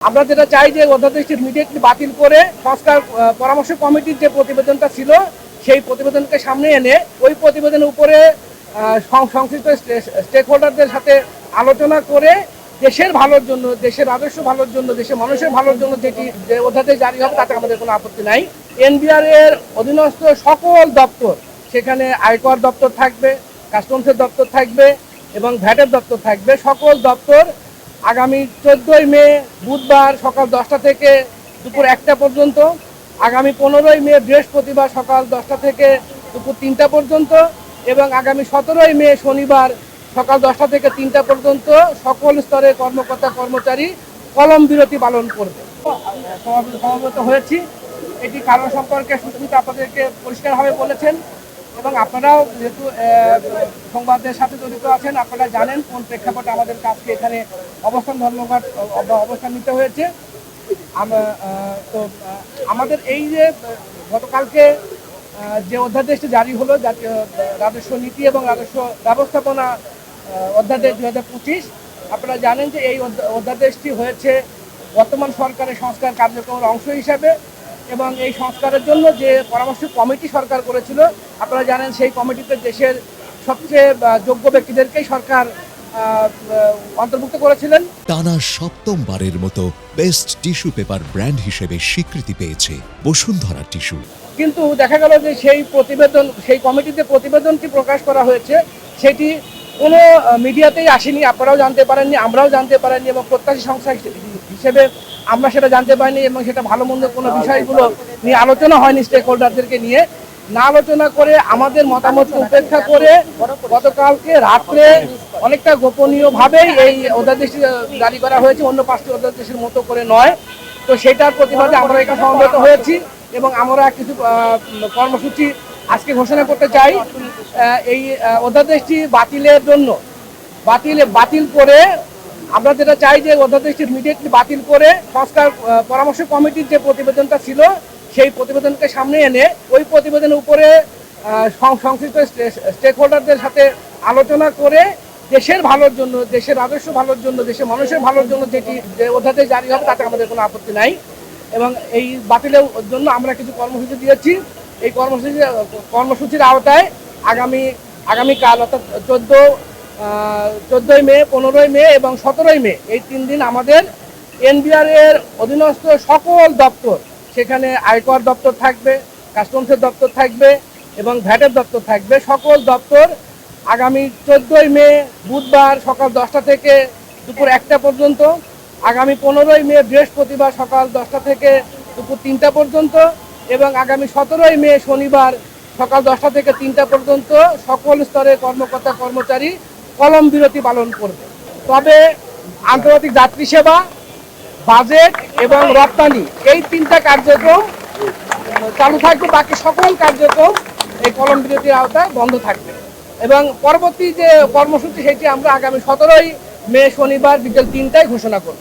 আমরা যেটা চাই যে অধ্যাদেশটি ইমিডিয়েটলি বাতিল করে সংস্কার পরামর্শ কমিটির যে প্রতিবেদনটা ছিল সেই প্রতিবেদনকে সামনে এনে ওই প্রতিবেদনের উপরে সংশ্লিষ্ট স্টেক হোল্ডারদের সাথে আলোচনা করে দেশের ভালোর জন্য, দেশের রাজস্ব ভালোর জন্য, দেশের মানুষের ভালোর জন্য যেটি যে অধ্যাদেশ জারি হবে তাতে আমাদের কোনো আপত্তি নাই। এনবিআর এর অধীনস্থ সকল দপ্তর, সেখানে আয়কর দপ্তর থাকবে, কাস্টমসের দপ্তর থাকবে এবং ভ্যাটের দপ্তর থাকবে, সকল দপ্তর আগামী 14ই মে বুধবার সকাল 10টা থেকে দুপুর 1টা পর্যন্ত, আগামী 15ই মে বৃহস্পতিবার সকাল 10টা থেকে দুপুর 3টা পর্যন্ত এবং আগামী 17ই মে শনিবার সকাল 10টা থেকে 3টা পর্যন্ত সকল স্তরের কর্মকর্তা কর্মচারী কলম বিরতি পালন করবে। সমবেত হয়েছি, এটি কারণ সম্পর্কে সুস্মিতা আপনাদেরকে পরিষ্কারভাবে বলেছেন এবং আপনারাও যেহেতু সংবাদের সাথে জড়িত আছেন, আপনারা জানেন কোন প্রেক্ষাপটে আমাদের কাজকে এখানে ধর্মঘট অবস্থান নিতে হয়েছে। তো আমাদের এই যে গতকালকে যে অধ্যাদেশটি জারি হলো, জাতীয় রাজস্ব নীতি এবং রাজস্ব ব্যবস্থাপনা অধ্যাদেশ 2025, আপনারা জানেন যে এই অধ্যাদেশটি হয়েছে বর্তমান সরকারের সংস্কার কার্যক্রমের অংশ হিসাবে এবং এই সংস্কারের জন্য যে পরামর্শ কমিটি সরকার করেছিল, আপনারা জানেন সেই কমিটিতে দেশের সবচেয়ে যোগ্য ব্যক্তিদেরকেই সরকার অন্তর্ভুক্ত করেছিলেন। টানা সপ্তমবারের মতো বেস্ট টিস্যু পেপার ব্র্যান্ড হিসেবে স্বীকৃতি পেয়েছে বসুন্ধরা টিস্যু। কিন্তু দেখা গেল যে সেই কমিটিতে প্রতিবেদনটি প্রকাশ করা হয়েছে সেটি কোনো মিডিয়াতেই আসেনি, আপনারাও জানতে পারেননি, আমরাও জানতে পারিনি এবং প্রত্যাশী সংস্থা হিসেবে আমরা সেটা জানতে পারিনি এবং সেটা ভালো মন্দ কোনো বিষয়গুলো নিয়ে আলোচনা হয়নি। স্টেক হোল্ডারদেরকে নিয়ে না আলোচনা করে আমাদের মতামতকে উপেক্ষা করে গতকালকে রাত্রে অনেকটা গোপনীয়ভাবেই এই অধ্যাদেশটি জারি করা হয়েছে, অন্য 5টি অধ্যাদেশের মতো করে নয়। তো সেটার প্রতিবাদে আমরা এখানে সমবেত হয়েছি এবং আমরা কিছু কর্মসূচি আজকে ঘোষণা করতে চাই। এই অধ্যাদেশটি বাতিলের জন্য বাতিল করে আমরা যেটা চাই যে অধ্যাদেশটি ইমিডিয়েটলি বাতিল করে সংস্কার পরামর্শ কমিটির যে প্রতিবেদনটা ছিল সেই প্রতিবেদনকে সামনে এনে ওই প্রতিবেদনের উপরে সংশ্লিষ্ট স্টেক হোল্ডারদের সাথে আলোচনা করে দেশের ভালোর জন্য, দেশের রাজস্ব ভালোর জন্য, দেশের মানুষের ভালোর জন্য যেটি যে অধ্যাদেশ জারি হবে তাতে আমাদের কোনো আপত্তি নাই এবং এই বাতিলের জন্য আমরা কিছু কর্মসূচি দিয়েছি। এই কর্মসূচির আওতায় আগামীকাল অর্থাৎ 14ই মে, 15ই মে এবং 17ই মে এই 3 দিন আমাদের এনবিআর এর অধীনস্থ সকল দপ্তর, সেখানে আয়কর দপ্তর থাকবে, কাস্টমসের দপ্তর থাকবে এবং ভ্যাটের দপ্তর থাকবে, সকল দপ্তর আগামী 14ই মে বুধবার সকাল 10টা থেকে দুপুর 1টা পর্যন্ত, আগামী 15ই মে বৃহস্পতিবার সকাল 10টা থেকে দুপুর 3টা পর্যন্ত এবং আগামী 17ই মে শনিবার সকাল 10টা থেকে 3টা পর্যন্ত সকল স্তরের কর্মকর্তা কর্মচারী কলম বিরতি পালন করবে। তবে আন্তর্জাতিক যাত্রী সেবা, বাজেট এবং রপ্তানি এই 3টা কার্যক্রম চালু থাকবে, বাকি সকল কার্যক্রম এই কলম বিরতির আওতায় বন্ধ থাকবে এবং পরবর্তী যে কর্মসূচি সেটি আমরা আগামী 17ই মে শনিবার বিকেল 3টায় ঘোষণা করব।